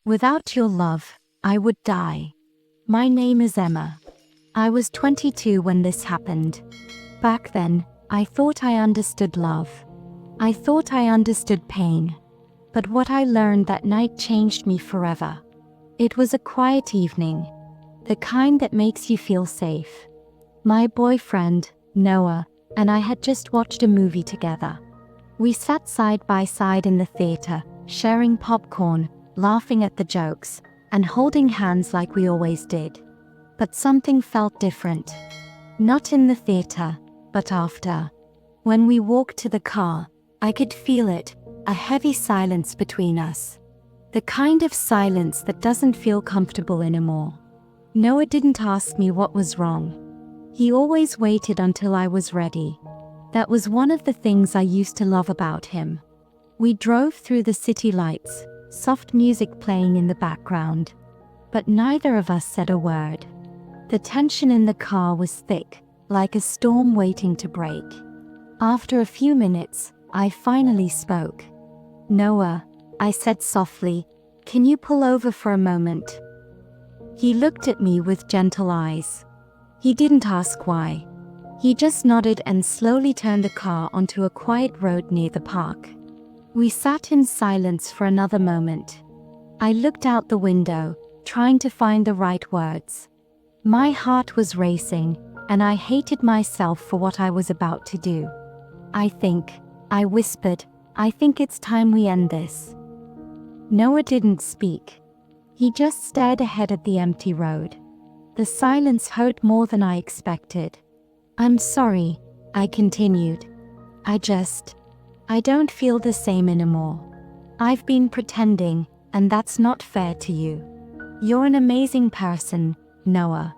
Without your love, I would die. My name is Emma. I was 22 when this happened. Back then, I thought I understood love. I thought I understood pain. But what I learned that night changed me forever. It was a quiet evening. The kind that makes you feel safe. My boyfriend, Noah, and I had just watched a movie together. We sat side by side in the theater, sharing popcorn, laughing at the jokes, and holding hands like we always did. But something felt different. Not in the theater, but after. When we walked to the car, I could feel it, a heavy silence between us. The kind of silence that doesn't feel comfortable anymore. Noah didn't ask me what was wrong. He always waited until I was ready. That was one of the things I used to love about him. We drove through the city lights, soft music playing in the background. But neither of us said a word. The tension in the car was thick, like a storm waiting to break. After a few minutes, I finally spoke. "Noah," I said softly, "can you pull over for a moment?" He looked at me with gentle eyes. He didn't ask why. He just nodded and slowly turned the car onto a quiet road near the park. We sat in silence for another moment. I looked out the window, trying to find the right words. My heart was racing, and I hated myself for what I was about to do. I whispered, "I think it's time we end this." Noah didn't speak. He just stared ahead at the empty road. The silence hurt more than I expected. "I'm sorry," I continued. I don't feel the same anymore. I've been pretending, and that's not fair to you. You're an amazing person, Noah.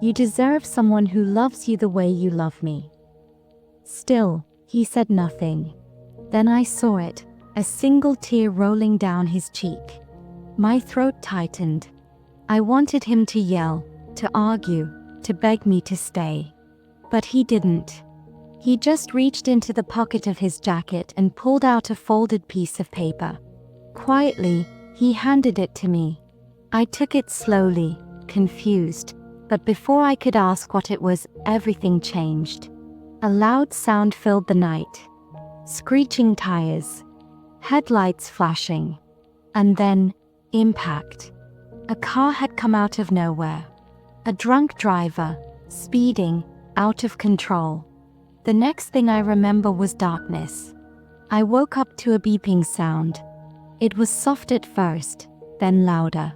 You deserve someone who loves you the way you love me." Still, he said nothing. Then I saw it, a single tear rolling down his cheek. My throat tightened. I wanted him to yell, to argue, to beg me to stay. But he didn't. He just reached into the pocket of his jacket and pulled out a folded piece of paper. Quietly, he handed it to me. I took it slowly, confused, but before I could ask what it was, everything changed. A loud sound filled the night. Screeching tires. Headlights flashing. And then, impact. A car had come out of nowhere. A drunk driver, speeding, out of control. The next thing I remember was darkness. I woke up to a beeping sound. It was soft at first, then louder.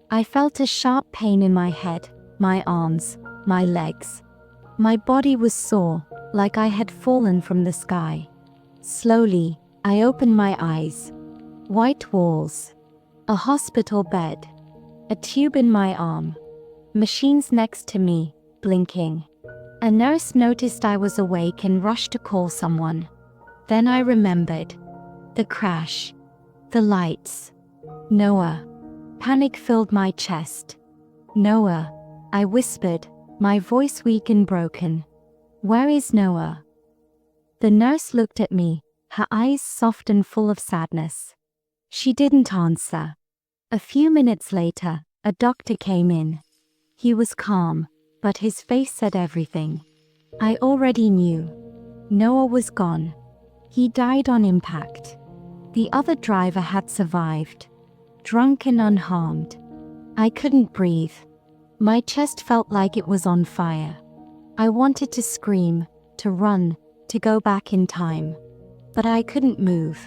I felt a sharp pain in my head, my arms, my legs. My body was sore, like I had fallen from the sky. Slowly, I opened my eyes. White walls. A hospital bed. A tube in my arm. Machines next to me, blinking. A nurse noticed I was awake and rushed to call someone. Then I remembered. The crash. The lights. Noah. Panic filled my chest. "Noah," I whispered, my voice weak and broken. "Where is Noah?" The nurse looked at me, her eyes soft and full of sadness. She didn't answer. A few minutes later, a doctor came in. He was calm, but his face said everything. I already knew. Noah was gone. He died on impact. The other driver had survived. Drunk and unharmed. I couldn't breathe. My chest felt like it was on fire. I wanted to scream, to run, to go back in time. But I couldn't move.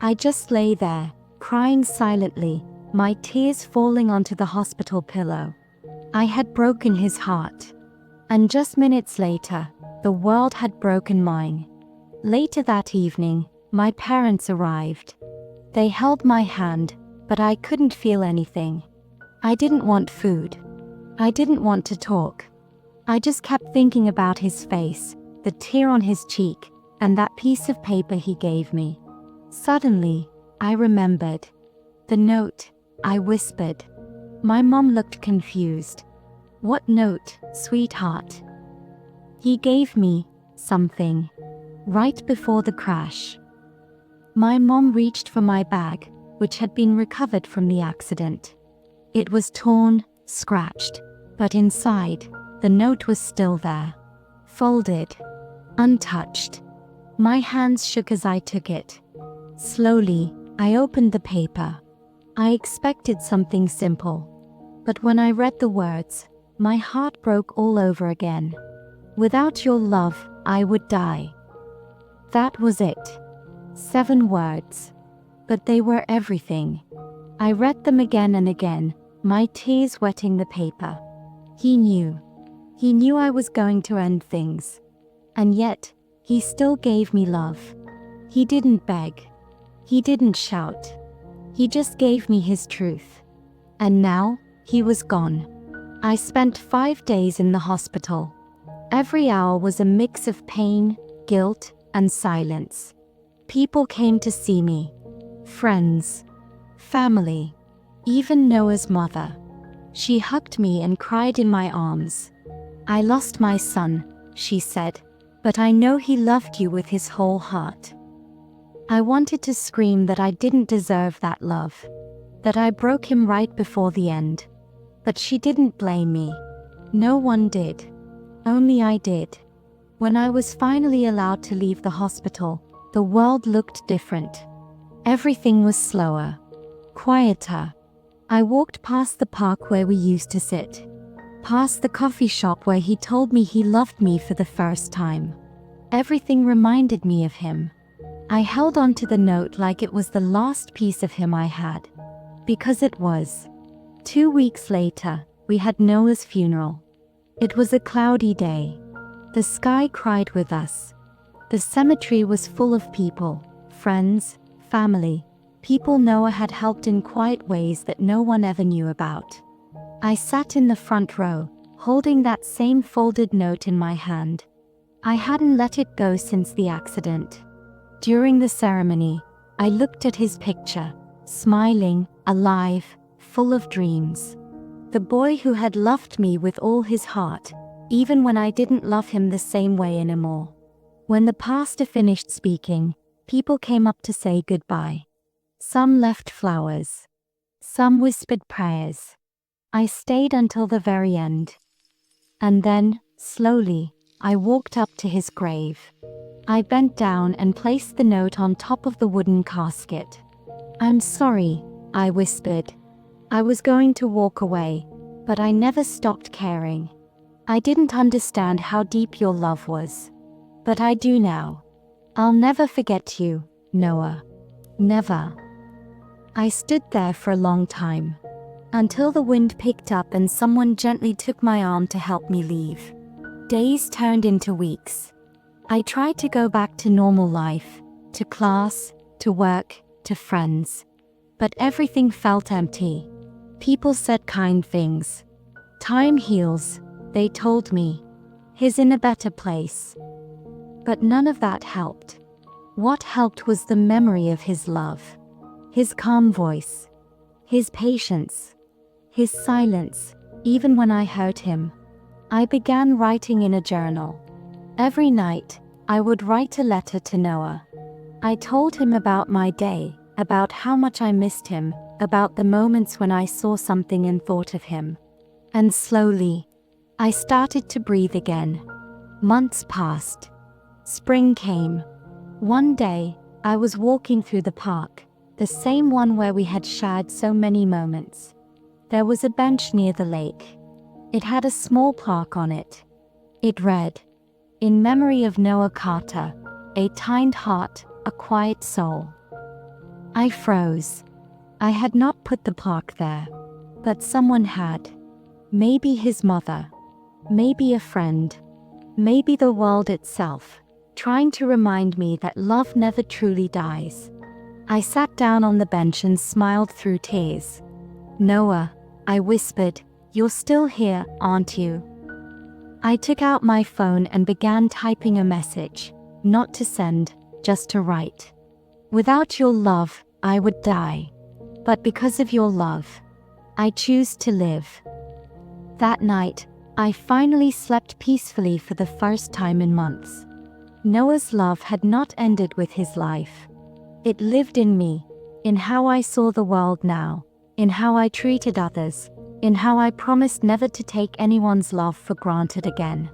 I just lay there, crying silently, my tears falling onto the hospital pillow. I had broken his heart. And just minutes later, the world had broken mine. Later that evening, my parents arrived. They held my hand, but I couldn't feel anything. I didn't want food. I didn't want to talk. I just kept thinking about his face, the tear on his cheek, and that piece of paper he gave me. Suddenly, I remembered. The note, I whispered. My mom looked confused. "What note, sweetheart?" He gave me something right before the crash. My mom reached for my bag, which had been recovered from the accident. It was torn, scratched, but inside, the note was still there. Folded. Untouched. My hands shook as I took it. Slowly, I opened the paper. I expected something simple. But when I read the words, my heart broke all over again. Without your love, I would die. That was it. 7 words. But they were everything. I read them again and again, my tears wetting the paper. He knew. He knew I was going to end things. And yet, he still gave me love. He didn't beg. He didn't shout. He just gave me his truth. And now, he was gone. I spent 5 days in the hospital. Every hour was a mix of pain, guilt, and silence. People came to see me. Friends. Family. Even Noah's mother. She hugged me and cried in my arms. I lost my son, she said, but I know he loved you with his whole heart. I wanted to scream that I didn't deserve that love, that I broke him right before the end. But she didn't blame me. No one did. Only I did. When I was finally allowed to leave the hospital, the world looked different. Everything was slower, quieter. I walked past the park where we used to sit, past the coffee shop where he told me he loved me for the first time. Everything reminded me of him. I held on to the note like it was the last piece of him I had. Because it was. 2 weeks later, we had Noah's funeral. It was a cloudy day. The sky cried with us. The cemetery was full of people, friends, family, people Noah had helped in quiet ways that no one ever knew about. I sat in the front row, holding that same folded note in my hand. I hadn't let it go since the accident. During the ceremony, I looked at his picture, smiling, alive, full of dreams. The boy who had loved me with all his heart, even when I didn't love him the same way anymore. When the pastor finished speaking, people came up to say goodbye. Some left flowers. Some whispered prayers. I stayed until the very end. And then, slowly, I walked up to his grave. I bent down and placed the note on top of the wooden casket. "I'm sorry," I whispered. I was going to walk away, but I never stopped caring. I didn't understand how deep your love was. But I do now. I'll never forget you, Noah. Never. I stood there for a long time. Until the wind picked up and someone gently took my arm to help me leave. Days turned into weeks. I tried to go back to normal life, to class, to work, to friends. But everything felt empty. People said kind things. Time heals, they told me. He's in a better place. But none of that helped. What helped was the memory of his love. His calm voice. His patience. His silence, even when I hurt him. I began writing in a journal. Every night, I would write a letter to Noah. I told him about my day, about how much I missed him, about the moments when I saw something and thought of him. And slowly, I started to breathe again. Months passed. Spring came. One day, I was walking through the park, the same one where we had shared so many moments. There was a bench near the lake. It had a small plaque on it. It read, "In memory of Noah Carter, a kind heart, a quiet soul." I froze. I had not put the plaque there, but someone had. Maybe his mother. Maybe a friend. Maybe the world itself, trying to remind me that love never truly dies. I sat down on the bench and smiled through tears. "Noah," I whispered, "you're still here, aren't you?" I took out my phone and began typing a message, not to send, just to write. "Without your love, I would die. But because of your love, I choose to live." That night, I finally slept peacefully for the first time in months. Noah's love had not ended with his life. It lived in me. in how I saw the world now, in how I treated others, in how I promised never to take anyone's love for granted again.